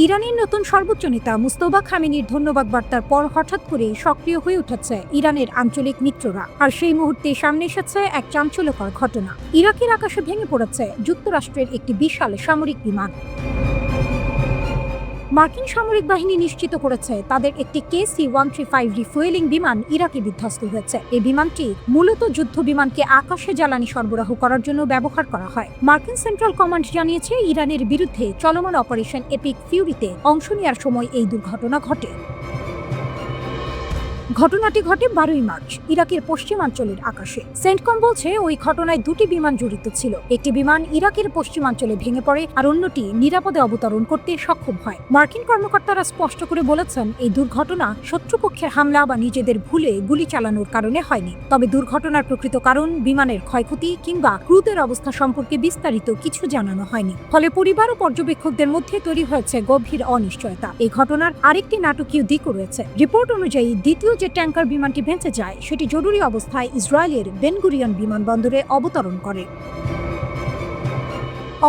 ইরানের নতুন সর্বোচ্চ নেতা মুস্তফা খামেনির ধন্যবাদ বার্তার পর হঠাৎ করে সক্রিয় হয়ে উঠেছে ইরানের আঞ্চলিক মিত্ররা। আর সেই মুহূর্তে সামনে এসেছে এক চাঞ্চল্যকর ঘটনা। ইরাকের আকাশে ভেঙে পড়েছে যুক্তরাষ্ট্রের একটি বিশাল সামরিক বিমান। মার্কিন সামরিক বাহিনী নিশ্চিত করেছে তাদের একটি KC-135 রিফুয়েলিং বিমান ইরাকে বিধ্বস্ত হয়েছে। এই বিমানটি মূলত যুদ্ধ বিমানকে আকাশে জ্বালানি সরবরাহ করার জন্য ব্যবহার করা হয়। মার্কিন সেন্ট্রাল কমান্ড জানিয়েছে ইরানের বিরুদ্ধে চলমান অপারেশন এপিক ফিউরিতে অংশ নেওয়ার সময় এই দুর্ঘটনা ঘটে। ঘটনাটি ঘটে 12ই মার্চ ইরাকের পশ্চিমাঞ্চলের আকাশে। সেন্টকম বলছে ওই ঘটনায় দুটি বিমান জড়িত ছিল। একটি বিমান ইরাকের পশ্চিমাঞ্চলে ভেঙে পড়ে আর অন্যটি নিরাপদে অবতরণ করতে সক্ষম হয়। মার্কিন কর্মকর্তারা স্পষ্ট করে বলেছেন এই দুর্ঘটনা শত্রুপক্ষের হামলা বা নিজেদের ভুলে গুলি চালানোর কারণে হয়নি। তবে দুর্ঘটনার প্রকৃত কারণ, বিমানের ক্ষয়ক্ষতি কিংবা ক্রুদের অবস্থা সম্পর্কে বিস্তারিত কিছু জানানো হয়নি। ফলে পরিবার ও পর্যবেক্ষকদের মধ্যে তৈরি হয়েছে গভীর অনিশ্চয়তা। এই ঘটনার আরেকটি নাটকীয় দিকও রয়েছে। রিপোর্ট অনুযায়ী দ্বিতীয় যে ট্যাঙ্কার বিমানটি ভেঙে যায় সেটি জরুরি অবস্থায় ইসরায়েলের বেন গুরিয়ন বিমানবন্দরে অবতরণ করে।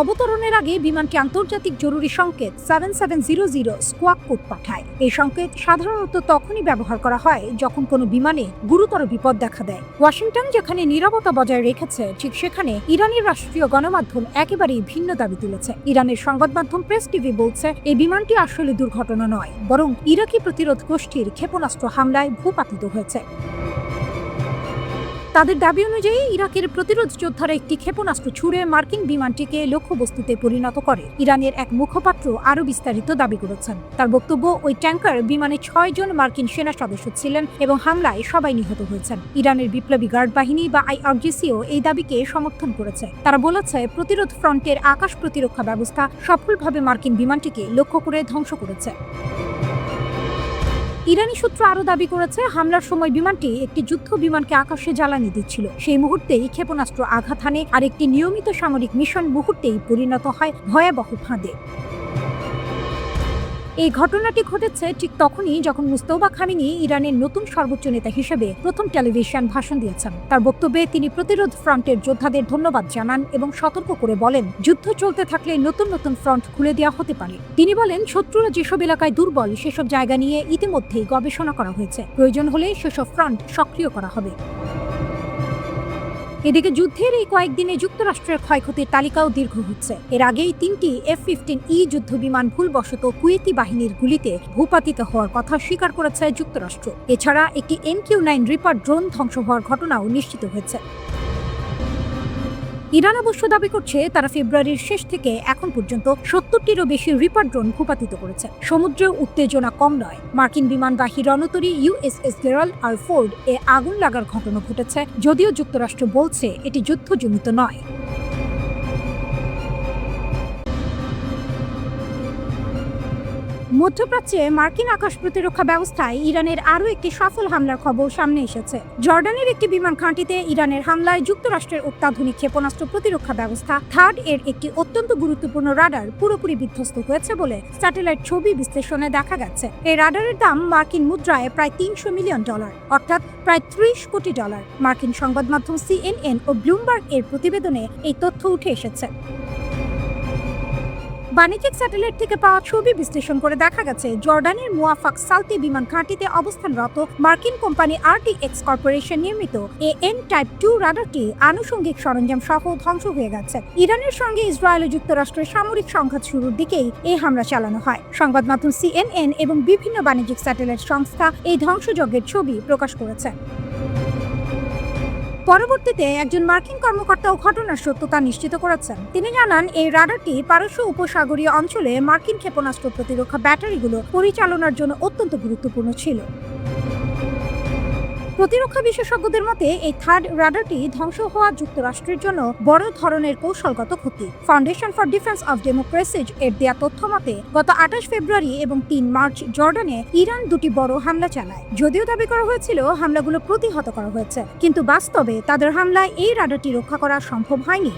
অবতরণের আগে বিমানটি আন্তর্জাতিক জরুরি সংকেত 7700 স্কোয়াক কোড পাঠায়। এই সংকেত সাধারণত তখনই ব্যবহার করা হয় যখন কোনো বিমানে গুরুতর বিপদ দেখা দেয়। ওয়াশিংটন যেখানে নীরবতা বজায় রেখেছে, ঠিক সেখানে ইরানের রাষ্ট্রীয় গণমাধ্যম একেবারেই ভিন্ন দাবি তুলেছে। ইরানের সংবাদ মাধ্যম প্রেস টিভি বলছে এই বিমানটি আসলে দুর্ঘটনা নয়, বরং ইরাকি প্রতিরোধ গোষ্ঠীর ক্ষেপণাস্ত্র হামলায় ভূপাতিত হয়েছে। তাদের দাবি অনুযায়ী ইরাকের প্রতিরোধ যোদ্ধারা একটি ক্ষেপণাস্ত্র ছুড়ে মার্কিন বিমানটিকে লক্ষ্যবস্তুতে পরিণত করে। ইরানের এক মুখপাত্র আরও বিস্তারিত দাবি করেছেন। তার বক্তব্য, ওই ট্যাঙ্কার বিমানে 6 জন মার্কিন সেনা সদস্য ছিলেন এবং হামলায় সবাই নিহত হয়েছেন। ইরানের বিপ্লবী গার্ড বাহিনী বা IRGCও এই দাবিকে সমর্থন করেছে। তারা বলেছে প্রতিরোধ ফ্রন্টের আকাশ প্রতিরক্ষা ব্যবস্থা সফলভাবে মার্কিন বিমানটিকে লক্ষ্য করে ধ্বংস করেছে। ইরানি সূত্র আরও দাবি করেছে হামলার সময় বিমানটি একটি যুদ্ধ বিমানকে আকাশে জ্বালানি দিচ্ছিল। সেই মুহূর্তেই ক্ষেপণাস্ত্র আঘাত হানে আর একটি নিয়মিত সামরিক মিশন মুহূর্তেই পরিণত হয় ভয়াবহ ফাঁদে। এই ঘটনাটি ঘটেছে ঠিক তখনই যখন মুস্তফা খামেনি ইরানের নতুন সর্বোচ্চ নেতা হিসেবে প্রথম টেলিভিশন ভাষণ দিয়েছেন। তার বক্তব্যে তিনি প্রতিরোধ ফ্রন্টের যোদ্ধাদের ধন্যবাদ জানান এবং সতর্ক করে বলেন যুদ্ধ চলতে থাকলে নতুন নতুন ফ্রন্ট খুলে দেওয়া হতে পারে। তিনি বলেন শত্রুরা যেসব এলাকায় দুর্বল সেসব জায়গা নিয়ে ইতিমধ্যেই গবেষণা করা হয়েছে। প্রয়োজন হলে সেসব ফ্রন্ট সক্রিয় করা হবে। এদিকে যুদ্ধের এই কয়েকদিনে যুক্তরাষ্ট্রের ক্ষয়ক্ষতির তালিকাও দীর্ঘ হচ্ছে। এর আগেই 3টি F-15E যুদ্ধ বিমান ভুলবশত কুয়েতি বাহিনীর গুলিতে ভূপাতিত হওয়ার কথা স্বীকার করেছে যুক্তরাষ্ট্র। এছাড়া একটি MQ-9 রিপার ড্রোন ধ্বংস হওয়ার ঘটনাও নিশ্চিত হয়েছে। ইরান অবশ্য দাবি করছে তারা ফেব্রুয়ারির শেষ থেকে এখন পর্যন্ত 70টিরও বেশি রিপার ড্রোন ভূপাতিত করেছে। সমুদ্রে উত্তেজনা কম নয়। মার্কিন বিমানবাহী রণতরী USS গেরাল্ড আর ফোর্ড এ আগুন লাগার ঘটনা ঘটেছে, যদিও যুক্তরাষ্ট্র বলছে এটি যুদ্ধজনিত নয়। মধ্যপ্রাচ্যে মার্কিন আকাশ প্রতিরক্ষা ব্যবস্থায় ইরানের আরও একটি সফল হামলার খবর সামনে এসেছে। জর্ডানের একটি বিমান ঘাঁটিতে ইরানের হামলায় যুক্তরাষ্ট্রের অত্যাধুনিক ক্ষেপণাস্ত্র প্রতিরক্ষা ব্যবস্থা থার্ড এর একটি অত্যন্ত গুরুত্বপূর্ণ রাডার পুরোপুরি বিধ্বস্ত হয়েছে বলে স্যাটেলাইট ছবি বিশ্লেষণে দেখা গেছে। এই রাডারের দাম মার্কিন মুদ্রায় প্রায় $300 মিলিয়ন, অর্থাৎ প্রায় $30 কোটি। মার্কিন সংবাদ মাধ্যম CNN ও ব্লুমবার্গ এর প্রতিবেদনে এই তথ্য উঠে এসেছে। বাণিজ্যিক স্যাটেলাইট থেকে পাওয়া ছবি বিশ্লেষণ করে দেখা গেছে জর্ডানের মুয়াফাক সালতি বিমান ঘাঁটিতে অবস্থানরত মার্কিন কোম্পানি RTX কর্পোরেশন নির্মিত AN টাইপ 2 রাডারটি আনুষঙ্গিক সরঞ্জাম সহ ধ্বংস হয়ে গেছে। ইরানের সঙ্গে ইসরায়েল ও যুক্তরাষ্ট্রের সামরিক সংঘাত শুরুর দিকেই এই হামলা চালানো হয়। সংবাদ মাধ্যম CNN এবং বিভিন্ন বাণিজ্যিক স্যাটেলাইট সংস্থা এই ধ্বংসযজ্ঞের ছবি প্রকাশ করেছে। পরবর্তীতে একজন মার্কিন কর্মকর্তাও ঘটনার সত্যতা নিশ্চিত করেছেন। তিনি জানান এই রাডারটি পারস্য উপসাগরীয় অঞ্চলে মার্কিন ক্ষেপণাস্ত্র প্রতিরক্ষা ব্যাটারিগুলো পরিচালনার জন্য অত্যন্ত গুরুত্বপূর্ণ ছিল। প্রতিরক্ষা বিশেষজ্ঞদের মতে এই থার্ড রাডারটি ধ্বংস হওয়া যুক্তরাষ্ট্রের জন্য বড় ধরনের কৌশলগত ক্ষতি। Foundation for defence of democracy এর দেয়া তথ্য মতে গত 28 ফেব্রুয়ারি এবং 3 মার্চ জর্ডানে ইরান দুটি বড় হামলা চালায়। যদিও দাবি করা হয়েছিল হামলাগুলো প্রতিহত করা হয়েছে, কিন্তু বাস্তবে তাদের হামলায় এই রাডারটি রক্ষা করা সম্ভব হয়নি।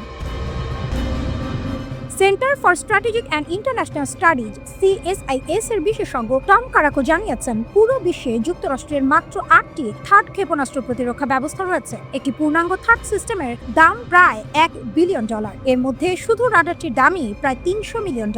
Centre for strategic and international studies CSIS এর বিশেষজ্ঞ টম কারাকো জানিয়েছেন পুরো বিশ্বে যুক্তরাষ্ট্রের মাত্র 8টি থার্ড ক্ষেপণাস্ত্র প্রতিরক্ষা ব্যবস্থা রয়েছে। একটি পূর্ণাঙ্গ থার্ড সিস্টেমের দাম প্রায় $1 বিলিয়ন। এর মধ্যে শুধু রাডারটির দামই প্রায় $300 মিলিয়ন।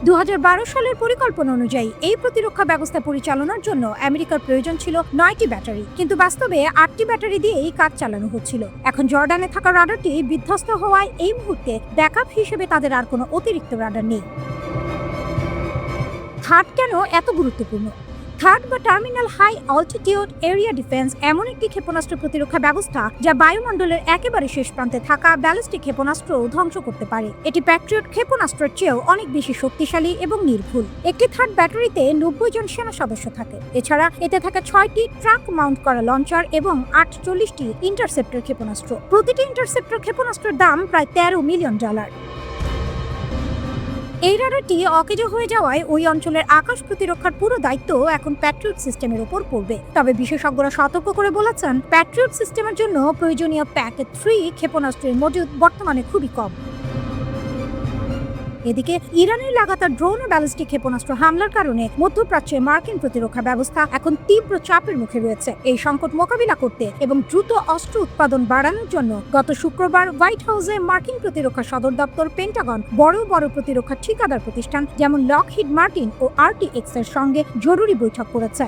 2012 সালের পরিকল্পনা অনুযায়ী এই প্রতিরক্ষা ব্যবস্থা পরিচালনার জন্য আমেরিকার প্রয়োজন ছিল 9টি ব্যাটারি, কিন্তু বাস্তবে 8টি ব্যাটারি দিয়েই কাজ চালানো হচ্ছিল। এখন জর্ডানে থাকা রাডারটি বিধ্বস্ত হওয়ায় এই মুহূর্তে ব্যাকআপ হিসেবে তাদের আর কোনো অতিরিক্ত রাডার নেই। থার্ড কেন এত গুরুত্বপূর্ণ? থার্ড বা terminal high altitude area defence এমন একটি ক্ষেপণাস্ত্র প্রতিরক্ষা ব্যবস্থা যা বায়ুমণ্ডলের একেবারে শেষ প্রান্তে থাকা ব্যালিস্টিক ক্ষেপণাস্ত্র ধ্বংস করতে পারে। এটি প্যাট্রিয়ট ক্ষেপণাস্ত্রের চেয়েও অনেক বেশি শক্তিশালী এবং নির্ভুল। একটি থার্ড ব্যাটারিতে 90 জন সেনা সদস্য থাকে। এছাড়া এতে থাকে 6টি ট্রাক মাউন্ট করা লঞ্চার এবং 48টি ইন্টারসেপ্টর ক্ষেপণাস্ত্র। প্রতিটি ইন্টারসেপ্টর ক্ষেপণাস্ত্রের দাম প্রায় $13 মিলিয়ন। এই রাডারটি অকেজো হয়ে যাওয়ায় ওই অঞ্চলের আকাশ প্রতিরক্ষার পুরো দায়িত্ব এখন প্যাট্রিয়ট সিস্টেমের উপর পড়বে। তবে বিশেষজ্ঞরা সতর্ক করে বলেছেন, প্যাট্রিয়ট সিস্টেমের জন্য প্রয়োজনীয় প্যাকেট 3 ক্ষেপণাস্ত্রের মজুদ বর্তমানে খুবই কম। এদিকে ইরানের লাগাতার ড্রোন ও ব্যালিস্টিক ক্ষেপণাস্ত্র হামলার কারণে মধ্যপ্রাচ্যে মার্কিন প্রতিরক্ষা ব্যবস্থা এখন তীব্র চাপের মুখে রয়েছে। এই সংকট মোকাবিলা করতে এবং দ্রুত অস্ত্র উৎপাদন বাড়ানোর জন্য গত শুক্রবার হোয়াইট হাউসে মার্কিন প্রতিরক্ষা সদর দপ্তর পেন্টাগন বড় বড় প্রতিরক্ষা ঠিকাদার প্রতিষ্ঠান যেমন লকহিড মার্টিন ও RTX এর সঙ্গে জরুরি বৈঠক করেছে।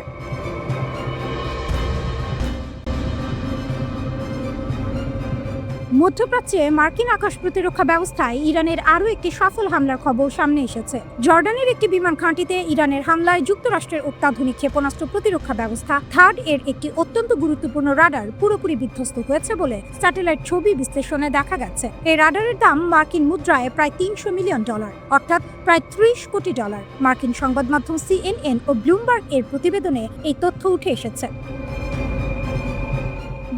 মধ্যপ্রাচ্যে মার্কিন আকাশ প্রতিরক্ষা ব্যবস্থায় ইরানের আরও একটি সফল হামলার খবর সামনে এসেছে। জর্ডানের একটি বিমান ঘাঁটিতে ইরানের হামলায় যুক্তরাষ্ট্রের অত্যাধুনিক ক্ষেপণাস্ত্র প্রতিরক্ষা ব্যবস্থা থার্ড এর একটি অত্যন্ত গুরুত্বপূর্ণ রাডার পুরোপুরি বিধ্বস্ত হয়েছে বলে স্যাটেলাইট ছবি বিশ্লেষণে দেখা গেছে। এই রাডারের দাম মার্কিন মুদ্রায় প্রায় $300 মিলিয়ন, অর্থাৎ প্রায় $30 কোটি। মার্কিন সংবাদ মাধ্যম CNN ও ব্লুমবার্গ এর প্রতিবেদনে এই তথ্য উঠে এসেছে।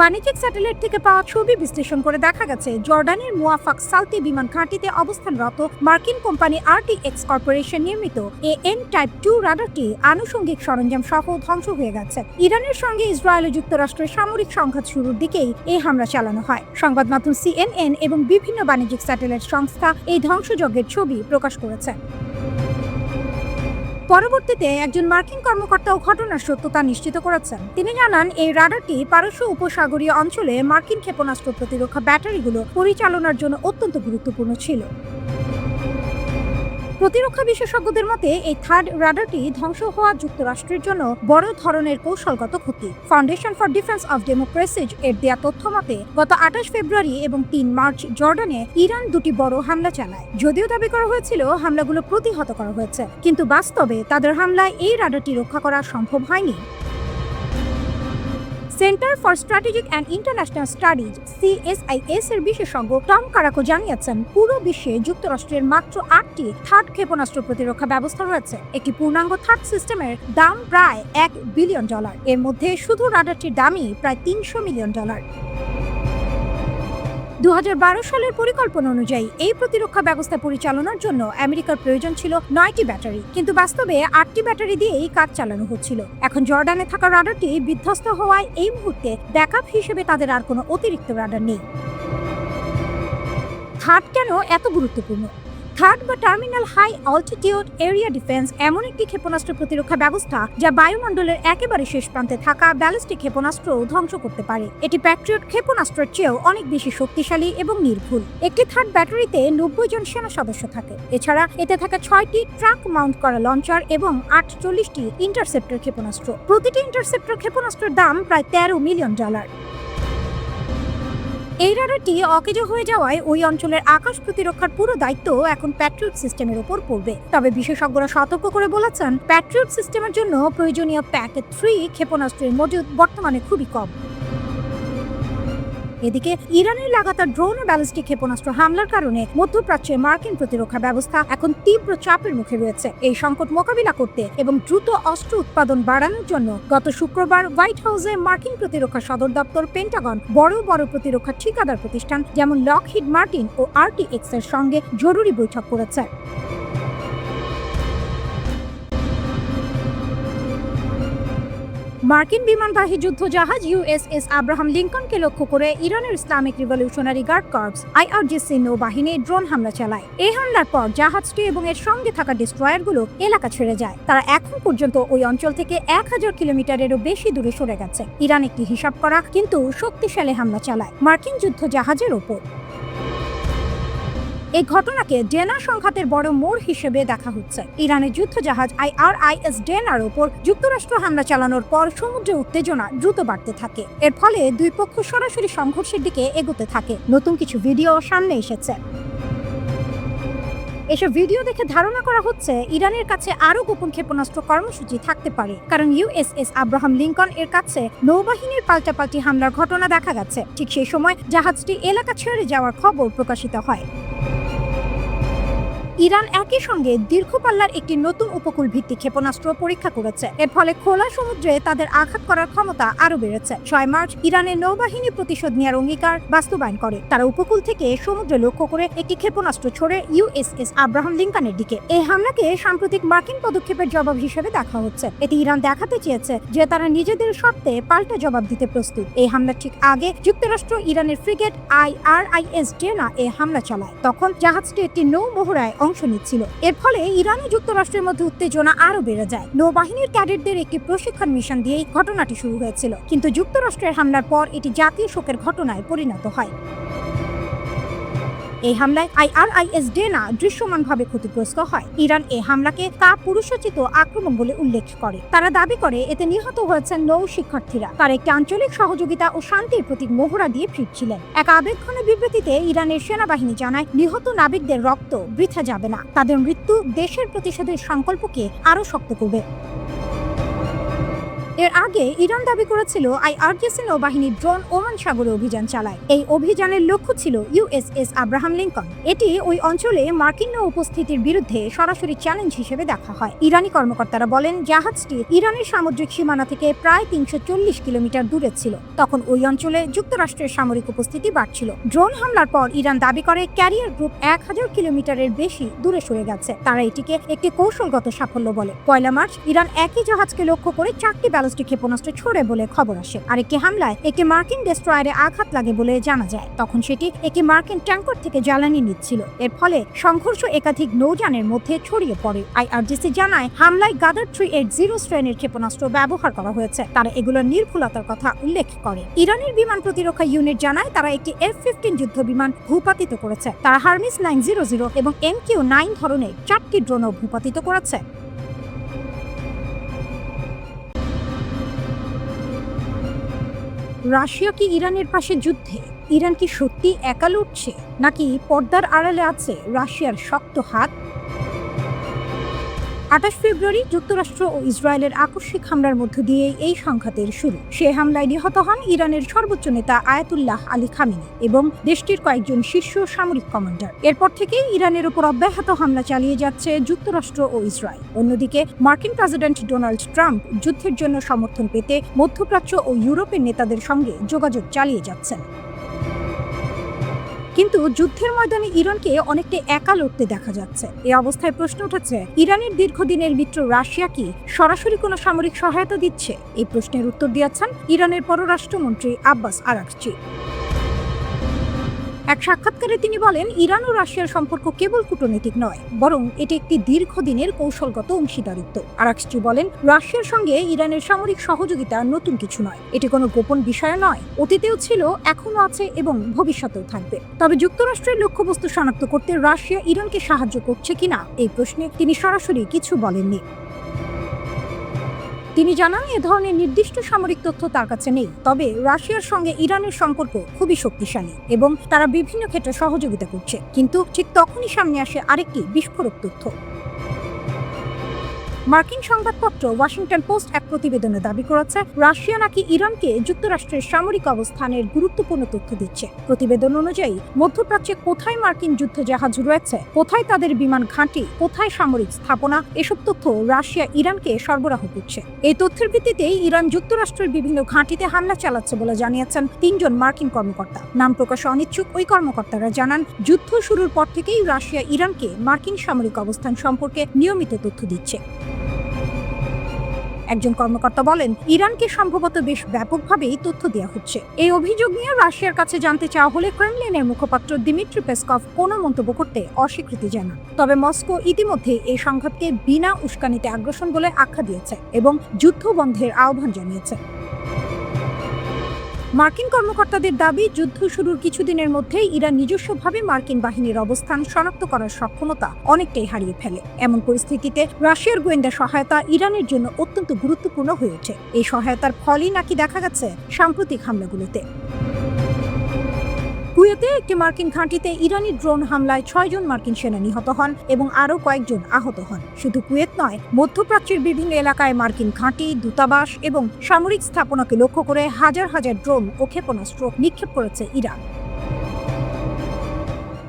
বাণিজ্যিক স্যাটেলাইট থেকে পাওয়া ছবি বিশ্লেষণ করে দেখা গেছে, জর্ডানের মুয়াফাক সালতি বিমান ঘাঁটিতে অবস্থানরত মার্কিন কোম্পানি RTX কর্পোরেশন নির্মিত AN টাইপ 2 রাডারটি আনুষঙ্গিক সরঞ্জাম সহ ধ্বংস হয়ে গেছে। ইরানের সঙ্গে ইসরায়েল ও যুক্তরাষ্ট্রের সামরিক সংঘাত শুরুর দিকেই এই হামলা চালানো হয়। সংবাদ মাধ্যম CNN এবং বিভিন্ন বাণিজ্যিক স্যাটেলাইট সংস্থা এই ধ্বংসযজ্ঞের ছবি প্রকাশ করেছে। পরবর্তীতে একজন মার্কিন কর্মকর্তাও ঘটনার সত্যতা নিশ্চিত করেছেন। তিনি জানান, এই রাডারটি পারস্য উপসাগরীয় অঞ্চলে মার্কিন ক্ষেপণাস্ত্র প্রতিরক্ষা ব্যাটারিগুলো পরিচালনার জন্য অত্যন্ত গুরুত্বপূর্ণ ছিল। প্রতিরক্ষা বিশেষজ্ঞদের মতে এই থার্ড রাডারটি ধ্বংস হওয়া যুক্তরাষ্ট্রের জন্য বড় ধরনের কৌশলগত ক্ষতি। Foundation for defence of democracy এর দেয়া তথ্য মতে গত 28 ফেব্রুয়ারি এবং 3 মার্চ জর্ডানে ইরান দুটি বড় হামলা চালায়। যদিও দাবি করা হয়েছিল হামলাগুলো প্রতিহত করা হয়েছে, কিন্তু বাস্তবে তাদের হামলায় এই রাডারটি রক্ষা করা সম্ভব হয়নি। Centre for strategic and international studies CSIS এর বিশেষজ্ঞ টম কারাকো জানিয়েছেন, পুরো বিশ্বে যুক্তরাষ্ট্রের মাত্র 8টি থার্ড ক্ষেপণাস্ত্র প্রতিরক্ষা ব্যবস্থা রয়েছে। একটি পূর্ণাঙ্গ থার্ড সিস্টেমের দাম প্রায় $1 বিলিয়ন। এর মধ্যে শুধু রাডারটির দামই প্রায় $300 মিলিয়ন। 2012 সালের পরিকল্পনা অনুযায়ী এই প্রতিরক্ষা ব্যবস্থা পরিচালনার জন্য আমেরিকার প্রয়োজন ছিল 9টি ব্যাটারি, কিন্তু বাস্তবে 8টি ব্যাটারি দিয়েই কাজ চালানো হচ্ছিল। এখন জর্ডানে থাকা রাডারটি বিধ্বস্ত হওয়ায় এই মুহূর্তে ব্যাকআপ হিসেবে তাদের আর কোনো অতিরিক্ত রাডার নেই। থার্ড কেন এত গুরুত্বপূর্ণ? থার্ড বা terminal high altitude area defence এমন একটি ক্ষেপণাস্ত্র প্রতিরক্ষা ব্যবস্থা যা বায়ুমণ্ডলের একেবারে শেষ প্রান্তে থাকা ব্যালিস্টিক ক্ষেপণাস্ত্র ধ্বংস করতে পারে। এটি প্যাট্রিয়ট ক্ষেপণাস্ত্রের চেয়েও অনেক বেশি শক্তিশালী এবং নির্ভুল। একটি থার্ড ব্যাটারিতে 90 জন সেনা সদস্য থাকে। এছাড়া এতে থাকে 6টি ট্রাক মাউন্ট করা লঞ্চার এবং 48টি ইন্টারসেপ্টর ক্ষেপণাস্ত্র। প্রতিটি ইন্টারসেপ্টর ক্ষেপণাস্ত্রের দাম প্রায় $13 মিলিয়ন। এই রাডারটি অকেজো হয়ে যাওয়ায় ওই অঞ্চলের আকাশ প্রতিরক্ষার পুরো দায়িত্ব এখন প্যাট্রিয়ট সিস্টেমের উপর পড়বে। তবে বিশেষজ্ঞরা সতর্ক করে বলেছেন, প্যাট্রিয়ট সিস্টেমের জন্য প্রয়োজনীয় প্যাকেট 3 ক্ষেপণাস্ত্রের মজুদ বর্তমানে খুবই কম। এদিকে ইরানের লাগাতার ড্রোন ও ব্যালিস্টিক ক্ষেপণাস্ত্র হামলার কারণে মধ্যপ্রাচ্যে মার্কিন প্রতিরক্ষা ব্যবস্থা এখন তীব্র চাপের মুখে রয়েছে। এই সংকট মোকাবিলা করতে এবং দ্রুত অস্ত্র উৎপাদন বাড়ানোর জন্য গত শুক্রবার হোয়াইট হাউসে মার্কিন প্রতিরক্ষা সদর দপ্তর পেন্টাগন বড় বড় প্রতিরক্ষা ঠিকাদার প্রতিষ্ঠান যেমন লকহিড মার্টিন ও RTX এর সঙ্গে জরুরি বৈঠক করেছে। মার্কিন বিমানবাহী যুদ্ধ জাহাজ USS আব্রাহাম লিঙ্কনকে লক্ষ্য করে ইরানের Islamic revolutionary guard corps IRGC নৌবাহিনী ড্রোন হামলা চালায়। এই হামলার পর জাহাজটি এবং এর সঙ্গে থাকা ডেস্ট্রয়ারগুলো এলাকা ছেড়ে যায়। তারা এখন পর্যন্ত ওই অঞ্চল থেকে 1000 কিলোমিটারেরও বেশি দূরে সরে গেছে। ইরান একটি হিসাব করা কিন্তু শক্তিশালী হামলা চালায় মার্কিন যুদ্ধ জাহাজের ওপর। এই ঘটনাকে ডেনা সংঘাতের বড় মোড় হিসেবে দেখা হচ্ছে। ইরানের যুদ্ধজাহাজ IRIS ডেনার ওপর যুক্তরাষ্ট্র হামলা চালানোর পর সমুদ্রে উত্তেজনা দ্রুত বাড়তে থাকে। এর ফলে দুই পক্ষ সরাসরি সংঘর্ষের দিকে এগোতে থাকে। নতুন কিছু ভিডিও সামনে এসেছে। এসব ভিডিও দেখে ধারণা করা হচ্ছে ইরানের কাছে আরও গোপন ক্ষেপণাস্ত্র কর্মসূচি থাকতে পারে, কারণ USS আব্রাহাম লিঙ্কন এর কাছে নৌবাহিনীর পাল্টাপাল্টি হামলার ঘটনা দেখা গেছে। ঠিক সেই সময় জাহাজটি এলাকা ছেড়ে যাওয়ার খবর প্রকাশিত হয়। ইরান একই সঙ্গে দীর্ঘ পাল্লার একটি নতুন উপকূল ভিত্তিক ক্ষেপণাস্ত্র পরীক্ষা করেছে। এর ফলে খোলা সমুদ্রে তাদের আঘাত করার ক্ষমতা আরও বেড়েছে। 6 মার্চ ইরানের নৌবাহিনী প্রতিশোধ নেওয়ার অঙ্গীকার বাস্তবায়ন করে। তারা উপকূল থেকে সমুদ্রে লক্ষ্য করে একটি ক্ষেপণাস্ত্র ছোড়ে USS আব্রাহাম লিঙ্কনের দিকে। এই হামলাকে সাম্প্রতিক মার্কিন পদক্ষেপের জবাব হিসেবে দেখা হচ্ছে। এতে ইরান দেখাতে চেয়েছে যে তারা নিজেদের শর্তে পাল্টা জবাব দিতে প্রস্তুত। এই হামলার ঠিক আগে যুক্তরাষ্ট্র ইরানের ফ্রিগেট IRIS ডেনা এ হামলা চালায়। তখন জাহাজটি একটি নৌ মহড়ায় অংশ নিচ্ছিল। এর ফলে ইরান ও যুক্তরাষ্ট্রের মধ্যে উত্তেজনা আরো বেড়ে যায়। নৌবাহিনীর ক্যাডেটদের একটি প্রশিক্ষণ মিশন দিয়েই ঘটনাটি শুরু হয়েছিল, কিন্তু যুক্তরাষ্ট্রের হামলার পর এটি জাতীয় শোকের ঘটনায় পরিণত হয়। এই হামলায় IRIS ডেনা দৃশ্যমানভাবে ক্ষতিগ্রস্ত হয়। ইরান এই হামলাকে কাপুরুষোচিত আক্রমণ বলে উল্লেখ করে। তারা দাবি করে এতে নিহত হয়েছেন নৌ শিক্ষার্থীরা। তারা একটি আঞ্চলিক সহযোগিতা ও শান্তির প্রতীক মহড়া দিয়ে ফিরছিলেন। এক আবেগঘন বিবৃতিতে ইরানের সেনাবাহিনী জানায়, নিহত নাবিকদের রক্ত বৃথা যাবে না। তাদের মৃত্যু দেশের প্রতিশোধের সংকল্পকে আরো শক্ত করবে। এর আগে ইরান দাবি করেছিল IRGC নৌবাহিনী ড্রোন ওমান সাগরে অভিযান চালায়। এই অভিযানের লক্ষ্য ছিল USS আব্রাহাম লিঙ্কন। এটি ওই অঞ্চলে মার্কিন নৌ উপস্থিতির বিরুদ্ধে সরাসরি চ্যালেঞ্জ হিসেবে দেখা হয়। ইরানি কর্মকর্তারা বলেন, জাহাজটি ইরানের সামুদ্রিক সীমানা থেকে প্রায় 340 কিলোমিটার দূরে ছিল। তখন ওই অঞ্চলে যুক্তরাষ্ট্রের সামরিক উপস্থিতি বাড়ছিল। ড্রোন হামলার পর ইরান দাবি করে ক্যারিয়ার গ্রুপ 1000 কিলোমিটারের বেশি দূরে সরে গেছে। তারা এটিকে একটি কৌশলগত সাফল্য বলে। 1 মার্চ ইরান একই জাহাজকে লক্ষ্য করে 4টি ব্যালিস্টিক ক্ষেপণাস্ত্র ছোড়ে বলে খবর আসে। আরেকটি হামলায় একটি মার্কিন ডেস্ট্রয়ারে আঘাত লাগে বলে জানা যায়। তখন সেটি একটি মার্কিন ট্যাঙ্কার থেকে জ্বালানি নিচ্ছিল। এর ফলে সংঘর্ষ একাধিক নৌযানের মধ্যে ছড়িয়ে পড়ে। IRGC জানায়, হামলায় গাদার 380 শ্রেণীর ক্ষেপণাস্ত্র ব্যবহার করা হয়েছে। তারা এগুলোর নির্ভুলতার কথা উল্লেখ করে। ইরানের বিমান প্রতিরক্ষা ইউনিট জানায়, তারা একটি F-15 যুদ্ধ বিমান ভূপাতিত করেছে। তারা হারমিস 900 এবং MQ-9 ধরনের 4টি ড্রোনও ভূপাতিত করেছে। রাশিয়া কি ইরানের পাশে যুদ্ধে? ইরান কি সত্যি একা লড়ছে, নাকি পর্দার আড়ালে আছে রাশিয়ার শক্ত হাত? 28 ফেব্রুয়ারি যুক্তরাষ্ট্র ও ইসরায়েলের আকস্মিক হামলার মধ্য দিয়ে এই সংঘাতের শুরু। সে হামলায় নিহত হন ইরানের সর্বোচ্চ নেতা আয়াতুল্লাহ আলী খামেনি এবং দেশটির কয়েকজন শীর্ষ সামরিক কমান্ডার। এরপর থেকেই ইরানের উপর অব্যাহত হামলা চালিয়ে যাচ্ছে যুক্তরাষ্ট্র ও ইসরায়েল। অন্যদিকে মার্কিন প্রেসিডেন্ট ডোনাল্ড ট্রাম্প যুদ্ধের জন্য সমর্থন পেতে মধ্যপ্রাচ্য ও ইউরোপের নেতাদের সঙ্গে যোগাযোগ চালিয়ে যাচ্ছেন। কিন্তু যুদ্ধের ময়দানে ইরানকে অনেকটা একা লড়তে দেখা যাচ্ছে। এই অবস্থায় প্রশ্ন উঠেছে, ইরানের দীর্ঘদিনের মিত্র রাশিয়া কি সরাসরি কোনো সামরিক সহায়তা দিচ্ছে? এই প্রশ্নের উত্তর দিয়েছেন ইরানের পররাষ্ট্রমন্ত্রী আব্বাস আরাকচি। এক সাক্ষাৎকারে তিনি বলেন, ইরান ও রাশিয়ার সম্পর্ক কেবল কূটনৈতিক নয়, বরং এটি একটি দীর্ঘদিনের কৌশলগত অংশীদারিত্ব। আরাকচি বলেন, রাশিয়ার সঙ্গে ইরানের সামরিক সহযোগিতা নতুন কিছু নয়। এটি কোনো গোপন বিষয় নয়। অতীতেও ছিল, এখনো আছে এবং ভবিষ্যতেও থাকবে। তবে যুক্তরাষ্ট্রের লক্ষ্যবস্তু শনাক্ত করতে রাশিয়া ইরানকে সাহায্য করছে কিনা এই প্রশ্নে তিনি সরাসরি কিছু বলেননি। তিনি জানান, এ ধরনের নির্দিষ্ট সামরিক তথ্য তার কাছে নেই। তবে রাশিয়ার সঙ্গে ইরানের সম্পর্ক খুবই শক্তিশালী এবং তারা বিভিন্ন ক্ষেত্রে সহযোগিতা করছে। কিন্তু ঠিক তখনই সামনে আসে আরেকটি বিস্ফোরক তথ্য। মার্কিন সংবাদপত্র ওয়াশিংটন পোস্ট এক প্রতিবেদনে দাবি করেছে, রাশিয়া নাকি ইরানকে যুক্তরাষ্ট্রের সামরিক অবস্থানের গুরুত্বপূর্ণ তথ্য দিচ্ছে। প্রতিবেদন অনুযায়ী মধ্যপ্রাচ্যে কোথায় মার্কিন যুদ্ধজাহাজ রয়েছে, কোথায় তাদের বিমান ঘাঁটি, কোথায় সামরিক স্থাপনা, এসব তথ্য রাশিয়া ইরানকে সরবরাহ করছে। এই তথ্যের ভিত্তিতেই ইরান যুক্তরাষ্ট্রের বিভিন্ন ঘাঁটিতে হামলা চালাচ্ছে বলে জানিয়েছেন 3 জন মার্কিন কর্মকর্তা। নাম প্রকাশে অনিচ্ছুক ওই কর্মকর্তারা জানান, যুদ্ধ শুরুর পর থেকেই রাশিয়া ইরানকে মার্কিন সামরিক অবস্থান সম্পর্কে নিয়মিত তথ্য দিচ্ছে। একজন কর্মকর্তা বলেন, ইরানকে সম্ভবত বেশ ব্যাপকভাবেই তথ্য দেওয়া হচ্ছে। এই অভিযোগ নিয়ে রাশিয়ার কাছে জানতে চাওয়া হলে ক্রেমলিনের মুখপাত্র দিমিত্রি পেসকভ কোনো মন্তব্য করতে অস্বীকৃতি জানান। তবে মস্কো ইতিমধ্যে এই সংঘাতকে বিনা উস্কানিতে আগ্রাসন বলে আখ্যা দিয়েছে এবং যুদ্ধ বন্ধের আহ্বান জানিয়েছে। মার্কিন কর্মকর্তাদের দাবি, যুদ্ধ শুরুর কিছুদিনের মধ্যেই ইরান নিজস্বভাবে মার্কিন বাহিনীর অবস্থান শনাক্ত করার সক্ষমতা অনেকটাই হারিয়ে ফেলে। এমন পরিস্থিতিতে রাশিয়ার গোয়েন্দা সহায়তা ইরানের জন্য অত্যন্ত গুরুত্বপূর্ণ হয়ে ওঠে। এই সহায়তার ফলই নাকি দেখা গেছে সাম্প্রতিক হামলাগুলোতে। কুয়েতে একটি মার্কিন ঘাঁটিতে ইরানি ড্রোন হামলায় 6 জন মার্কিন সেনা নিহত হন এবং আরও কয়েকজন আহত হন। শুধু কুয়েত নয়, মধ্যপ্রাচ্যের বিভিন্ন এলাকায় মার্কিন ঘাঁটি, দূতাবাস এবং সামরিক স্থাপনাকে লক্ষ্য করে হাজার হাজার ড্রোন ও ক্ষেপণাস্ত্র নিক্ষেপ করেছে ইরান।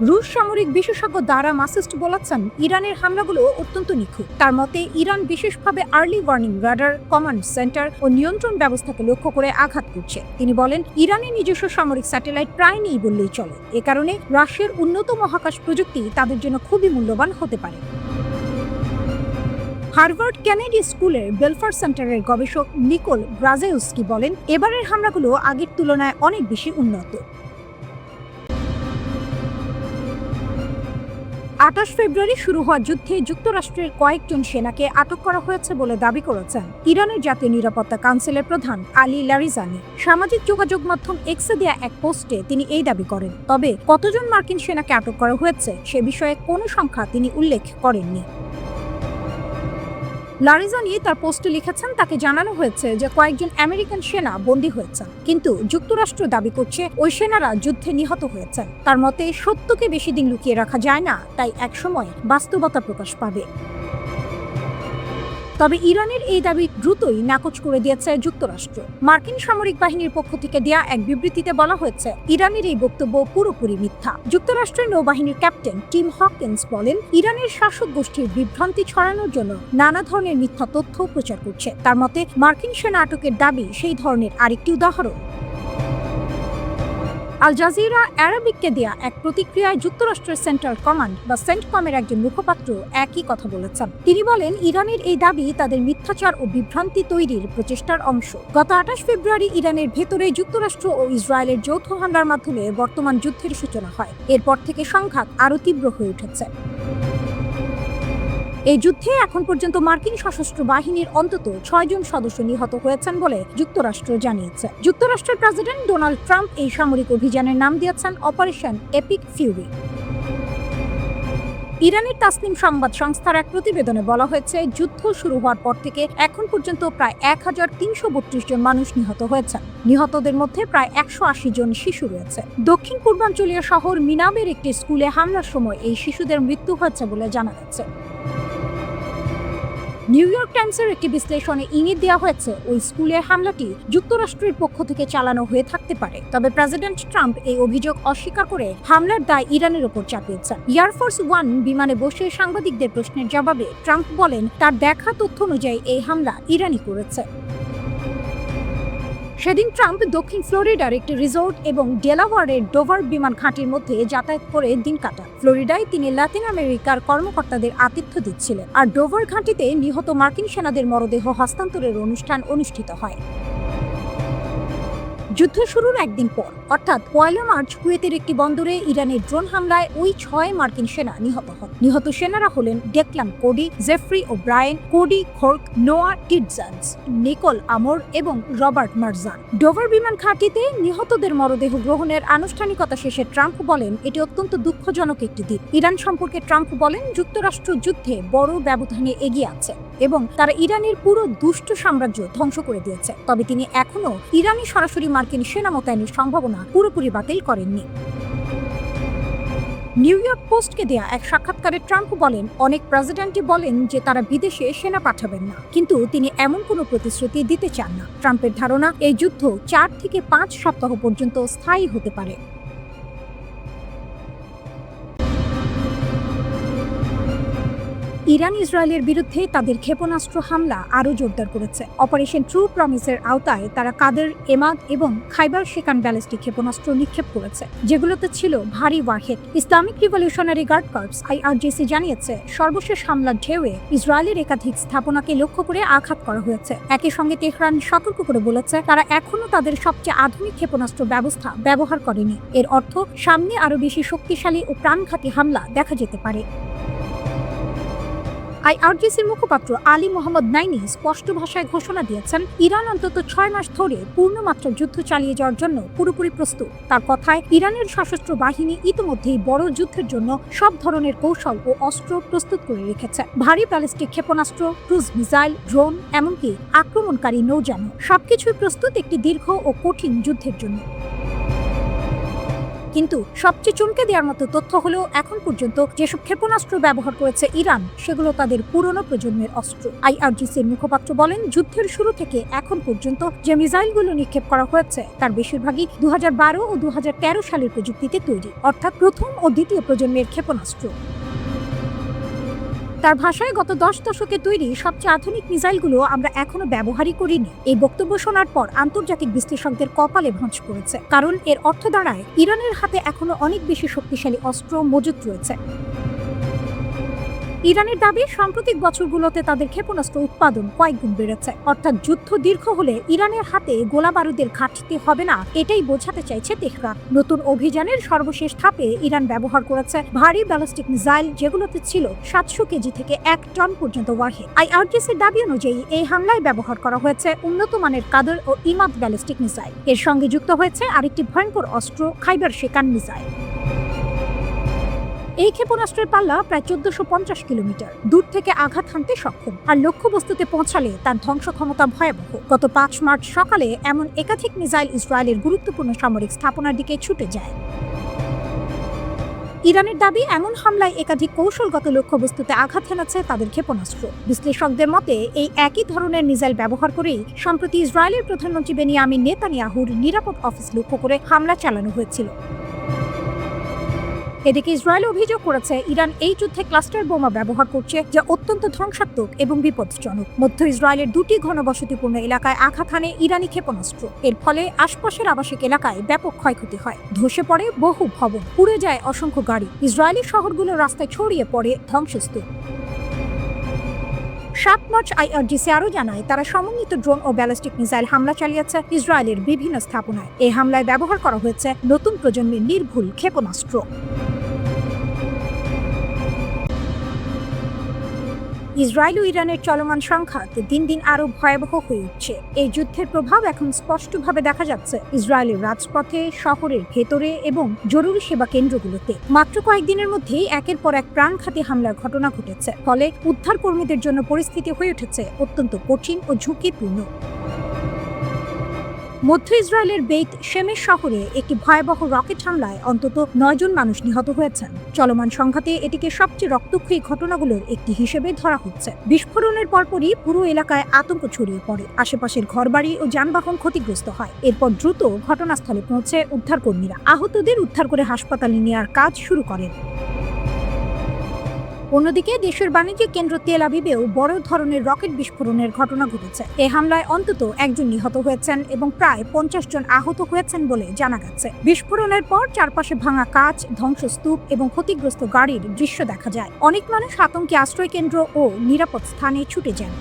রুশ সামরিক বিশেষজ্ঞ দারা মাসিস্ট বলেছেন, ইরানের হামলাগুলো অত্যন্ত নিখুঁত। তার মতে, ইরান বিশেষভাবে early warning radar, command centre ও নিয়ন্ত্রণ ব্যবস্থাকে লক্ষ্য করে আঘাত করছে। তিনি বলেন, ইরানের নিজস্ব সামরিক স্যাটেলাইট প্রায় নেই বললেই চলে। এ কারণে রাশিয়ার উন্নত মহাকাশ প্রযুক্তি তাদের জন্য খুবই মূল্যবান হতে পারে। হার্ভার্ড কেনেডি স্কুলের বেলফার সেন্টারের গবেষক নিকোল ব্রাজেউস্কি বলেন, এবারের হামলাগুলো আগের তুলনায় অনেক বেশি উন্নত। 28 ফেব্রুয়ারি শুরু হওয়া যুদ্ধে যুক্তরাষ্ট্রের কয়েকজন সেনাকে আটক করা হয়েছে বলে দাবি করেছেন ইরানের জাতীয় নিরাপত্তা কাউন্সিলের প্রধান আলী লারিজানি। সামাজিক যোগাযোগ মাধ্যম এক্সে দেয়া এক পোস্টে তিনি এই দাবি করেন। তবে কতজন মার্কিন সেনাকে আটক করা হয়েছে সে বিষয়ে কোনো সংখ্যা তিনি উল্লেখ করেননি। লারিজানি তার পোস্টে লিখেছেন, তাকে জানানো হয়েছে যে কয়েকজন আমেরিকান সেনা বন্দী হয়েছেন, কিন্তু যুক্তরাষ্ট্র দাবি করছে ওই সেনারা যুদ্ধে নিহত হয়েছেন। তার মতে, সত্যকে বেশি দিন লুকিয়ে রাখা যায় না, তাই একসময় বাস্তবতা প্রকাশ পাবে। তবে ইরানের এই দাবি দ্রুতই নাকচ করে দিয়েছে যুক্তরাষ্ট্র। মার্কিন সামরিক বাহিনীর পক্ষ থেকে দেয়া এক বিবৃতিতে বলা হয়েছে, ইরানের এই বক্তব্য পুরোপুরি মিথ্যা। যুক্তরাষ্ট্রের নৌবাহিনীর ক্যাপ্টেন টিম হকিন্স বলেন, ইরানের শাসক গোষ্ঠীর বিভ্রান্তি ছড়ানোর জন্য নানা ধরনের মিথ্যা তথ্য প্রচার করছে। তার মতে, মার্কিন সেনা আটকের দাবি সেই ধরনের আরেকটি উদাহরণ। আল জাজিরা আরাবিককে দেয়া এক প্রতিক্রিয়ায় যুক্তরাষ্ট্রের সেন্ট্রাল কমান্ড বা সেন্টকমের একজন মুখপাত্র একই কথা বলেছেন। তিনি বলেন, ইরানের এই দাবি তাদের মিথ্যাচার ও বিভ্রান্তি তৈরির প্রচেষ্টার অংশ। গত 28 ফেব্রুয়ারি ইরানের ভেতরে যুক্তরাষ্ট্র ও ইসরায়েলের যৌথ হামলার মাধ্যমে বর্তমান যুদ্ধের সূচনা হয়। এরপর থেকে সংঘাত আরও তীব্র হয়ে উঠেছে। এই যুদ্ধে এখন পর্যন্ত মার্কিন সশস্ত্র বাহিনীর অন্তত 6 জন সদস্য নিহত হয়েছেন বলে যুক্তরাষ্ট্র জানিয়েছে। যুক্তরাষ্ট্রের প্রেসিডেন্ট ডোনাল্ড ট্রাম্প এই সামরিক অভিযানের নাম দিয়েছেন অপারেশন এপিক ফিউরি। ইরানের তাসনিম সংবাদ সংস্থার এক প্রতিবেদনে বলা হয়েছে, যুদ্ধ শুরু হওয়ার পর থেকে এখন পর্যন্ত প্রায় 1332 জন মানুষ নিহত হয়েছেন। নিহতদের মধ্যে প্রায় 180 জন শিশু রয়েছে। দক্ষিণ পূর্বাঞ্চলীয় শহর মিনাবের একটি স্কুলে হামলার সময় এই শিশুদের মৃত্যু হয়েছে বলে জানা গেছে। নিউ ইয়র্ক টাইমসের একটি বিশ্লেষণে ইঙ্গিত দেওয়া হয়েছে, ওই স্কুলের হামলাটি যুক্তরাষ্ট্রের পক্ষ থেকে চালানো হয়ে থাকতে পারে। তবে প্রেসিডেন্ট ট্রাম্প এই অভিযোগ অস্বীকার করে হামলার দায় ইরানের ওপর চাপিয়েছেন। এয়ারফোর্স ওয়ান বিমানে বসে সাংবাদিকদের প্রশ্নের জবাবে ট্রাম্প বলেন, তার দেখা তথ্য অনুযায়ী এই হামলা ইরানই করেছে। সেদিন ট্রাম্প দক্ষিণ ফ্লোরিডার একটি রিসোর্ট এবং ডেলাওয়ারের ডোভার বিমান ঘাঁটির মধ্যে যাতায়াত করে দিন কাটান। ফ্লোরিডায় তিনি লাতিন আমেরিকার কর্মকর্তাদের আতিথ্য দিচ্ছিলেন, আর ডোভার ঘাঁটিতে নিহত মার্কিন সেনাদের মরদেহ হস্তান্তরের অনুষ্ঠান অনুষ্ঠিত হয়। যুদ্ধ শুরুর একদিন পর অর্থাৎ 1 মার্চ কুয়েতের একটি বন্দরে ইরানের ড্রোন হামলায় ওই 6 মার্কিন সেনা নিহত হন। নিহত সেনারা হলেন ডেকলান কোডি, জেফ্রি ও ব্রায়েন, কোডি খোর্ক, নোয়া টিডজান্স, নিকোল আমর এবং রবার্ট মার্জান। ডোভার বিমান ঘাঁটিতে নিহতদের মরদেহ গ্রহণের আনুষ্ঠানিকতা শেষে ট্রাম্প বলেন, এটি অত্যন্ত দুঃখজনক একটি দিন। ইরান সম্পর্কে ট্রাম্প বলেন, যুক্তরাষ্ট্র যুদ্ধে বড় ব্যবধানে এগিয়ে আছে এবং তারা ইরানের পুরো দুষ্ট সাম্রাজ্য ধ্বংস করে দিয়েছে। তবে তিনি এখনো ইরানি সরাসরি মার্কিন সেনা মোতায়েনের সম্ভাবনা পুরোপুরি বাতিল করেননি। নিউ ইয়র্ক পোস্টকে দেয়া এক সাক্ষাৎকারে ট্রাম্প বলেন, অনেক প্রেসিডেন্টই বলেন যে তারা বিদেশে সেনা পাঠাবেন না, কিন্তু তিনি এমন কোনো প্রতিশ্রুতি দিতে চান না। ট্রাম্পের ধারণা, এই যুদ্ধ 4 থেকে 5 সপ্তাহ পর্যন্ত স্থায়ী হতে পারে। ইরান ইসরায়েলের বিরুদ্ধে তাদের ক্ষেপণাস্ত্র হামলা আরও জোরদার করেছে। অপারেশন ট্রু প্রমিসের আওতায় তারা কাদের, এমাদ এবং খাইবার শেকান ব্যালিস্টিক ক্ষেপণাস্ত্র নিক্ষেপ করেছে, যেগুলোতে ছিল ভারী warhead. Islamic revolutionary guard corps IRGC জানিয়েছে, সর্বশেষ হামলার ঢেউয়ে ইসরায়েলের একাধিক স্থাপনাকে লক্ষ্য করে আঘাত করা হয়েছে। একই সঙ্গে তেহরান সতর্ক করে বলেছে, তারা এখনও তাদের সবচেয়ে আধুনিক ক্ষেপণাস্ত্র ব্যবস্থা ব্যবহার করেনি। এর অর্থ, সামনে আরও বেশি শক্তিশালী ও প্রাণঘাতী হামলা দেখা যেতে পারে। আইআরজিসির মুখপাত্র আলী মোহাম্মদ নাইনি স্পষ্ট ভাষায় ঘোষণা দিয়েছেন, ইরান অন্তত 6 মাস ধরে পূর্ণমাত্রার যুদ্ধ চালিয়ে যাওয়ার জন্য পুরোপুরি প্রস্তুত। তার কথায়, ইরানের সশস্ত্র বাহিনী ইতিমধ্যেই বড় যুদ্ধের জন্য সব ধরনের কৌশল ও অস্ত্র প্রস্তুত করে রেখেছে। ভারী ব্যালিস্টিক ক্ষেপণাস্ত্র, ক্রুজ মিসাইল, ড্রোন, এমনকি আক্রমণকারী নৌযানও সবকিছুই প্রস্তুত একটি দীর্ঘ ও কঠিন যুদ্ধের জন্য। কিন্তু সবচেয়ে চমকে দেওয়ার মতো তথ্য হলো, এখন পর্যন্ত যেসব ক্ষেপণাস্ত্র ব্যবহার করেছে ইরান, সেগুলো তাদের পুরনো প্রজন্মের অস্ত্র। আইআরজিসির মুখপাত্র বলেন, যুদ্ধের শুরু থেকে এখন পর্যন্ত যে মিসাইলগুলো নিক্ষেপ করা হয়েছে তার বেশিরভাগই 2012 ও 2013 সালের প্রযুক্তিতে তৈরি, অর্থাৎ প্রথম ও দ্বিতীয় প্রজন্মের ক্ষেপণাস্ত্র। তার ভাষায়, গত 10 দশকে তৈরি সবচেয়ে আধুনিক মিসাইলগুলো আমরা এখনো ব্যবহারই করিনি। এই বক্তব্য শোনার পর আন্তর্জাতিক বিশ্লেষকদের কপালে ভাঁজ পড়েছে, কারণ এর অর্থ দাঁড়ায় ইরানের হাতে এখনো অনেক বেশি শক্তিশালী অস্ত্র মজুত রয়েছে। ইরানের দাবি, সাম্প্রতিক বছরগুলোতে তাদের ক্ষেপণাস্ত্র উৎপাদন কয়েকগুণ বেড়েছে, অর্থাৎ যুদ্ধ দীর্ঘ হলে ইরানের হাতে গোলা বারুদের ঘাটতি হবে না, এটাই বোঝাতে চাইছে তেহরান। নতুন অভিযানের সর্বশেষ ধাপে ইরান ব্যবহার করেছে ভারী ব্যালিস্টিক মিসাইল, যেগুলোতে ছিল 700 কেজি থেকে 1 টন পর্যন্ত ওয়ারহেড। আইআরজিসির দাবি অনুযায়ী এই হামলায় ব্যবহার করা হয়েছে উন্নত মানের কাদর ও ইমাদ ব্যালিস্টিক মিসাইল। এর সঙ্গে যুক্ত হয়েছে আরেকটি ভয়ঙ্কর অস্ত্র, খাইবার শেকান মিসাইল। এই ক্ষেপণাস্ত্রের পাল্লা প্রায় 1450 কিলোমিটার, দূর থেকে আঘাত হানতে সক্ষম, আর লক্ষ্যবস্তুতে পৌঁছালে তার ধ্বংস ক্ষমতা ভয়াবহ। গত 5 মার্চ সকালে এমন একাধিক মিসাইল ইসরায়েলের গুরুত্বপূর্ণ সামরিক স্থাপনার দিকে ছুটে যায়। ইরানের দাবি, এমন হামলায় একাধিক কৌশলগত লক্ষ্যবস্তুতে আঘাত হেনেছে তাদের ক্ষেপণাস্ত্র। বিশ্লেষকদের মতে, এই একই ধরনের মিসাইল ব্যবহার করেই সম্প্রতি ইসরায়েলের প্রধানমন্ত্রী বেনিয়ামিন নেতানিয়াহুর নিরাপদ অফিস লক্ষ্য করে হামলা চালানো হয়েছিল। এদিকে ইসরায়েল অভিযোগ করেছে, ইরান এই যুদ্ধে ক্লাস্টার বোমা ব্যবহার করছে, যা অত্যন্ত ধ্বংসাত্মক এবং বিপজ্জনক। মধ্য ইসরায়েলের 2টি ঘনবসতিপূর্ণ এলাকায় আঘাত হানে ইরানি ক্ষেপণাস্ত্র। এর ফলে আশপাশের আবাসিক এলাকায় ব্যাপক ক্ষয়ক্ষতি হয়, ধসে পড়ে বহু ভবন, পুড়ে যায় অসংখ্য গাড়ি, ইসরায়েলি শহরগুলোর রাস্তায় ছড়িয়ে পড়ে ধ্বংসস্তূপ। 7 মার্চ আইআরজিসি আরও জানায়, তারা সমন্বিত ড্রোন ও ব্যালিস্টিক মিসাইল হামলা চালিয়েছে ইসরায়েলের বিভিন্ন স্থাপনায়। এই হামলায় ব্যবহার করা হয়েছে নতুন প্রজন্মের নির্ভুল ক্ষেপণাস্ত্র। ইসরায়েল ও ইরানের চলমান সংঘাত দিন দিন আরো ভয়াবহ হয়ে উঠছে। এই যুদ্ধের প্রভাব এখন স্পষ্টভাবে দেখা যাচ্ছে ইসরায়েলের রাজপথে, শহরের ভেতরে এবং জরুরি সেবা কেন্দ্রগুলোতে। মাত্র কয়েকদিনের মধ্যেই একের পর এক প্রাণঘাতী হামলার ঘটনা ঘটেছে, ফলে উদ্ধার কর্মীদের জন্য পরিস্থিতি হয়ে উঠেছে অত্যন্ত কঠিন ও ঝুঁকিপূর্ণ। মধ্য ইসরায়েলের বেইত শেমেশ শহরে একটি ভয়াবহ রকেট হামলায় অন্তত 9 জন মানুষ নিহত হয়েছেন। চলমান সংঘাতে এটিকে সবচেয়ে রক্তক্ষয়ী ঘটনাগুলোর একটি হিসেবে ধরা হচ্ছে। বিস্ফোরণের পরপরই পুরো এলাকায় আতঙ্ক ছড়িয়ে পড়ে, আশেপাশের ঘরবাড়ি ও যানবাহন ক্ষতিগ্রস্ত হয়। এরপর দ্রুত ঘটনাস্থলে পৌঁছে উদ্ধারকর্মীরা আহতদের উদ্ধার করে হাসপাতালে নেওয়ার কাজ শুরু করেন। অন্যদিকে দেশের বাণিজ্যিক কেন্দ্র তেল আবিবেও বড় ধরনের রকেট বিস্ফোরণের ঘটনা ঘটেছে। এই হামলায় অন্তত 1 জন নিহত হয়েছেন এবং প্রায় 50 জন আহত হয়েছেন বলে জানা গেছে। বিস্ফোরণের পর চারপাশে ভাঙা কাঁচ, ধ্বংসস্তূপ এবং ক্ষতিগ্রস্ত গাড়ির দৃশ্য দেখা যায়। অনেক মানুষ আতঙ্কে আশ্রয়কেন্দ্র ও নিরাপদ স্থানে ছুটে যান।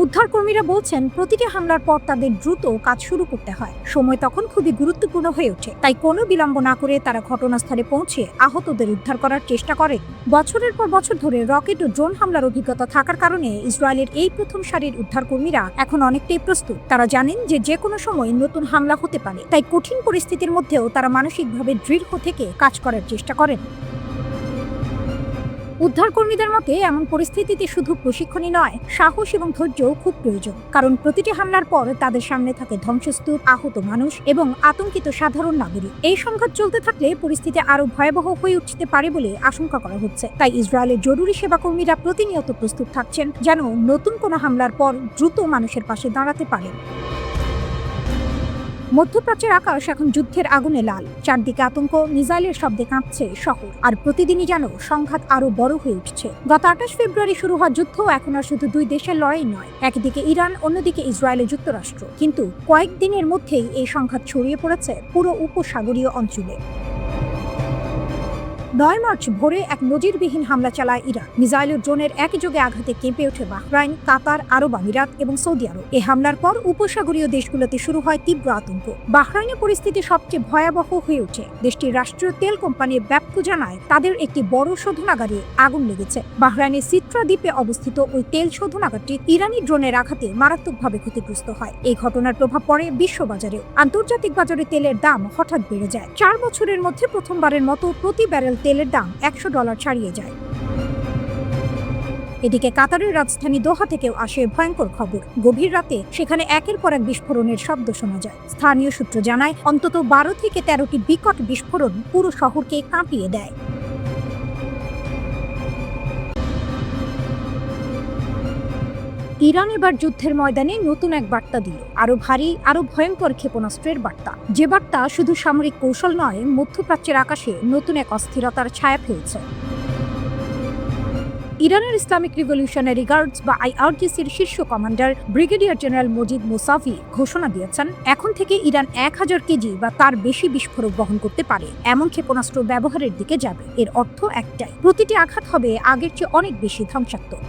উদ্ধারকর্মীরা বলছেন, প্রতিটি হামলার পর তাদের দ্রুত কাজ শুরু করতে হয়। সময় তখন খুবই গুরুত্বপূর্ণ হয়ে ওঠে, তাই কোনো বিলম্ব না করে তারা ঘটনাস্থলে পৌঁছে আহতদের উদ্ধার করার চেষ্টা করেন। বছরের পর বছর ধরে রকেট ও ড্রোন হামলার অভিজ্ঞতা থাকার কারণে ইসরায়েলের এই প্রথম সারির উদ্ধারকর্মীরা এখন অনেকটাই প্রস্তুত। তারা জানেন যে কোনো সময় নতুন হামলা হতে পারে, তাই কঠিন পরিস্থিতির মধ্যেও তারা মানসিকভাবে দৃঢ় থেকে কাজ করার চেষ্টা করেন। উদ্ধারকর্মীদের মতে, এমন পরিস্থিতিতে শুধু প্রশিক্ষণই নয়, সাহস এবং ধৈর্যও খুব প্রয়োজন, কারণ প্রতিটি হামলার পর তাদের সামনে থাকে ধ্বংসস্তূপ, আহত মানুষ এবং আতঙ্কিত সাধারণ নাগরিক। এই সংঘাত চলতে থাকলে পরিস্থিতি আরো ভয়াবহ হয়ে উঠতে পারে বলে আশঙ্কা করা হচ্ছে। তাই ইসরায়েলের জরুরি সেবা কর্মীরা প্রতিনিয়ত প্রস্তুত থাকছেন, যেন নতুন কোনো হামলার পর দ্রুত মানুষের পাশে দাঁড়াতে পারেন। মধ্যপ্রাচ্যের আকাশ এখন যুদ্ধের আগুনে লাল, চারদিকে আতঙ্ক, মিসাইলের শব্দে কাঁপছে শহর, আর প্রতিদিনই যেন সংঘাত আরো বড় হয়ে উঠছে। গত 28 ফেব্রুয়ারি শুরু হওয়া যুদ্ধ এখন আর শুধু 2 দেশের লড়াই নয়, একদিকে ইরান, অন্যদিকে ইসরায়েল ও যুক্তরাষ্ট্র। কিন্তু কয়েকদিনের মধ্যেই এই সংঘাত ছড়িয়ে পড়েছে পুরো উপসাগরীয় অঞ্চলে। 9 মার্চ ভোরে এক নজিরবিহীন হামলা চালায় ইরান। মিসাইল ও ড্রোনের একযোগে আঘাতে কেঁপে ওঠে বাহরাইন, কাতার, আরব আমিরাত এবং সৌদি আরব। এই হামলার পর উপসাগরীয় দেশগুলোতে শুরু হয় তীব্র আতঙ্ক। বাহরাইনের পরিস্থিতি সবচেয়ে ভয়াবহ হয়ে ওঠে। দেশটির রাষ্ট্রীয় তেল কোম্পানি ব্যাপকো জানায় তাদের একটি বড় শোধনাগারে আগুন লেগেছে। বাহরাইনের সিট্রা দ্বীপে অবস্থিত ওই তেল শোধনাগারটি ইরানি ড্রোনের আঘাতে মারাত্মকভাবে ক্ষতিগ্রস্ত হয়। এই ঘটনার প্রভাব পড়ে বিশ্ববাজারেও। আন্তর্জাতিক বাজারে তেলের দাম হঠাৎ বেড়ে যায়। 4 বছরের মধ্যে প্রথমবারের মতো প্রতি ব্যারেল তেলের দাম $100 ছাড়িয়ে যায়। এদিকে কাতারের রাজধানী দোহা থেকেও আসে ভয়ঙ্কর খবর। গভীর রাতে সেখানে একের পর এক বিস্ফোরণের শব্দ শোনা যায়। স্থানীয় সূত্র জানায় অন্তত 12 থেকে 13টি বিকট বিস্ফোরণ পুরো শহরকে কাঁপিয়ে দেয়। ইরান এবার যুদ্ধের ময়দানে নতুন এক বার্তা দিল, আরো ভারী, আরো ভয়ঙ্কর ক্ষেপণাস্ত্রের বার্তা। যে বার্তা শুধু সামরিক কৌশল নয়, মধ্যপ্রাচ্যের আকাশে নতুন এক অস্থিরতার ছায়া ফেলছে। ইরানের ইসলামিক রিভলিউশনারি গার্ডস বা IRGCর শীর্ষ কমান্ডার ব্রিগেডিয়ার জেনারেল মজিদ মোসাভি ঘোষণা দিয়েছেন, এখন থেকে ইরান 1000 কেজি বা তার বেশি বিস্ফোরক বহন করতে পারে এমন ক্ষেপণাস্ত্র ব্যবহারের দিকে যাবে। এর অর্থ একটাই, প্রতিটি আঘাত হবে আগের চেয়ে অনেক বেশি ধ্বংসাত্মক।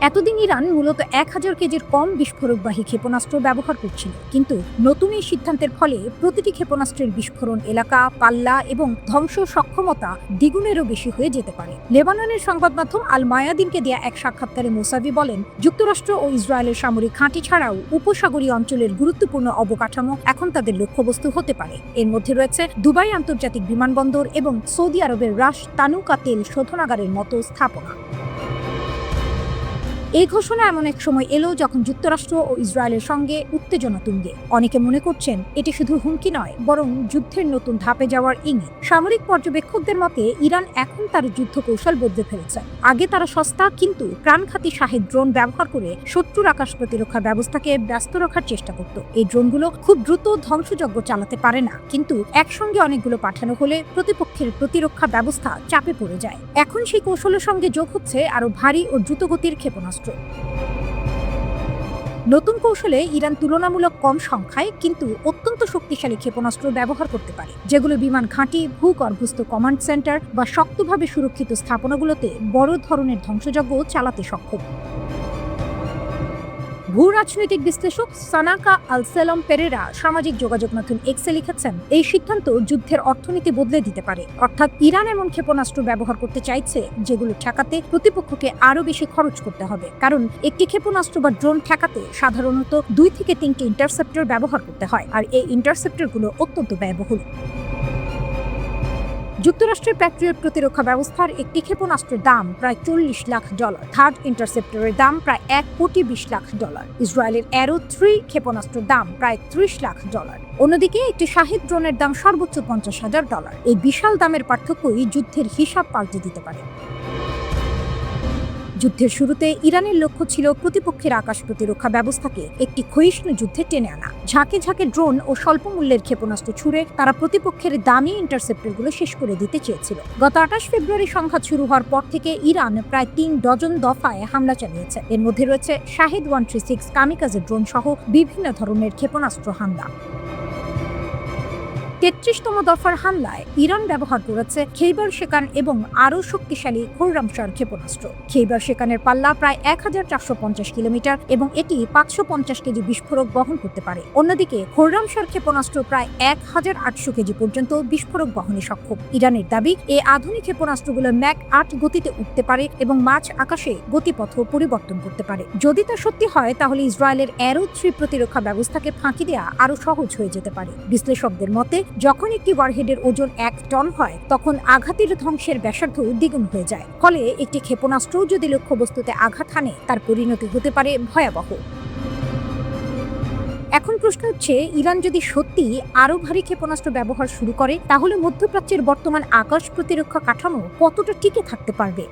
এতদিন ইরান মূলত 1000 কেজির কম বিস্ফোরকবাহী ক্ষেপণাস্ত্র ব্যবহার করছিল, কিন্তু নতুন এই সিদ্ধান্তের ফলে প্রতিটি ক্ষেপণাস্ত্রের বিস্ফোরণ এলাকা, পাল্লা এবং ধ্বংস সক্ষমতা দ্বিগুণেরও বেশি হয়ে যেতে পারে। লেবাননের সংবাদ মাধ্যম আল মায়াদিনকে দেয়া এক সাক্ষাৎকারে মোসাভি বলেন, যুক্তরাষ্ট্র ও ইসরায়েলের সামরিক ঘাঁটি ছাড়াও উপসাগরীয় অঞ্চলের গুরুত্বপূর্ণ অবকাঠামো এখন তাদের লক্ষ্যবস্তু হতে পারে। এর মধ্যে রয়েছে দুবাই আন্তর্জাতিক বিমানবন্দর এবং সৌদি আরবের রাশ তানুকা তেল শোধনাগারের মতো স্থাপনা। এই ঘোষণা এমন এক সময় এলো যখন যুক্তরাষ্ট্র ও ইসরায়েলের সঙ্গে উত্তেজনা তুঙ্গে। অনেকে মনে করছেন এটি শুধু হুমকি নয়, বরং যুদ্ধের নতুন ধাপে যাওয়ার ইঙ্গিত। সামরিক পর্যবেক্ষকদের মতে ইরান এখন তার যুদ্ধ কৌশল বদলে ফেলেছে। আগে তারা সস্তা কিন্তু প্রাণঘাতী শাহেদ ড্রোন ব্যবহার করে শত্রুর আকাশ প্রতিরক্ষা ব্যবস্থাকে ব্যস্ত রাখার চেষ্টা করত। এই ড্রোনগুলো খুব দ্রুত ধ্বংসযজ্ঞ চালাতে পারে না, কিন্তু একসঙ্গে অনেকগুলো পাঠানো হলে প্রতিপক্ষের প্রতিরক্ষা ব্যবস্থা চাপে পড়ে যায়। এখন সেই কৌশলের সঙ্গে যোগ হচ্ছে আরো ভারী ও দ্রুতগতির ক্ষেপণাস্ত্র। নতুন কৌশলে ইরান তুলনামূলক কম সংখ্যায় কিন্তু অত্যন্ত শক্তিশালী ক্ষেপণাস্ত্র ব্যবহার করতে পারে, যেগুলো বিমান ঘাঁটি, ভূগর্ভস্থ কমান্ড সেন্টার বা শক্তভাবে সুরক্ষিত স্থাপনাগুলোতে বড় ধরনের ধ্বংসযজ্ঞ চালাতে সক্ষম। ভূ রাজনৈতিক বিশ্লেষক সানাকা আল-সেলম পেরেরা সামাজিক যোগাযোগ মাধ্যম এক্সে লিখেছেন, এই সিদ্ধান্ত যুদ্ধের অর্থনীতি বদলে দিতে পারে। অর্থাৎ ইরান এমন ক্ষেপণাস্ত্র ব্যবহার করতে চাইছে যেগুলো ঠেকাতে প্রতিপক্ষকে আরো বেশি খরচ করতে হবে, কারণ একটি ক্ষেপণাস্ত্র বা ড্রোন ঠেকাতে সাধারণত 2 থেকে 3টি ইন্টারসেপ্টর ব্যবহার করতে হয়, আর এই ইন্টারসেপ্টরগুলো অত্যন্ত ব্যয়বহুল। যুক্তরাষ্ট্রের প্যাট্রিয়ট প্রতিরক্ষা ব্যবস্থার একটি ক্ষেপণাস্ত্রের দাম প্রায় $40 লাখ, থার্ড ইন্টারসেপ্টরের দাম প্রায় $1.20 লাখ, ইসরায়েলের অ্যারো 3 ক্ষেপণাস্ত্রের দাম প্রায় $30 লাখ। অন্যদিকে একটি শাহেদ ড্রোনের দাম সর্বোচ্চ $50,000। এই বিশাল দামের পার্থক্যই যুদ্ধের হিসাব পাল্টে দিতে পারে। যুদ্ধের শুরুতে ইরানের লক্ষ্য ছিল প্রতিপক্ষের আকাশ প্রতিরক্ষা ব্যবস্থাকে একটি ক্ষয়িষ্ণু যুদ্ধে টেনে আনা। ঝাঁকে ঝাঁকে ড্রোন ও স্বল্প মূল্যের ক্ষেপণাস্ত্র ছুড়ে তারা প্রতিপক্ষের দামি ইন্টারসেপ্টরগুলো শেষ করে দিতে চেয়েছিল। গত 28 ফেব্রুয়ারি সংঘাত শুরু হওয়ার পর থেকে ইরান প্রায় 3 ডজন দফায় হামলা চালিয়েছে। এর মধ্যে রয়েছে শাহেদ 136 কামিকাজে ড্রোন সহ বিভিন্ন ধরনের ক্ষেপণাস্ত্র হামলা। 33তম দফার হামলায় ইরান ব্যবহার করেছে খেইবার শেকান এবং আরও শক্তিশালী খোররামশার ক্ষেপণাস্ত্র। খেইবার শেকানের পাল্লা প্রায় 1450 কিলোমিটার এবং এটি 550 কেজি বিস্ফোরক বহন করতে পারে। অন্যদিকে খোররামশার ক্ষেপণাস্ত্র প্রায় 1800 কেজি পর্যন্ত বিস্ফোরক বহনে সক্ষম। ইরানের দাবি, এই আধুনিক ক্ষেপণাস্ত্রগুলো ম্যাক 8 গতিতে উঠতে পারে এবং মাঝ আকাশে গতিপথ পরিবর্তন করতে পারে। যদি তা সত্যি হয়, তাহলে ইসরায়েলের অ্যারো 3 প্রতিরক্ষা ব্যবস্থাকে ফাঁকি দেওয়া আরও সহজ হয়ে যেতে পারে। বিশ্লেষকদের মতে, যখন একটি ওয়ারহেডের ওজন 1 টন হয়, তখন আঘাতের ধ্বংসের ব্যাসার্ধ দ্বিগুণ হয়ে যায়। ফলে একটি ক্ষেপণাস্ত্র যদি লক্ষ্যবস্তুতে আঘাত হানে, তার পরিণতি হতে পারে ভয়াবহ। এখন প্রশ্ন হচ্ছে, ইরান যদি সত্যি আরো ভারী ক্ষেপণাস্ত্র ব্যবহার শুরু করে, তাহলে মধ্যপ্রাচ্যের বর্তমান আকাশ প্রতিরক্ষা কাঠামো কতটা টিকে থাকতে পারবে?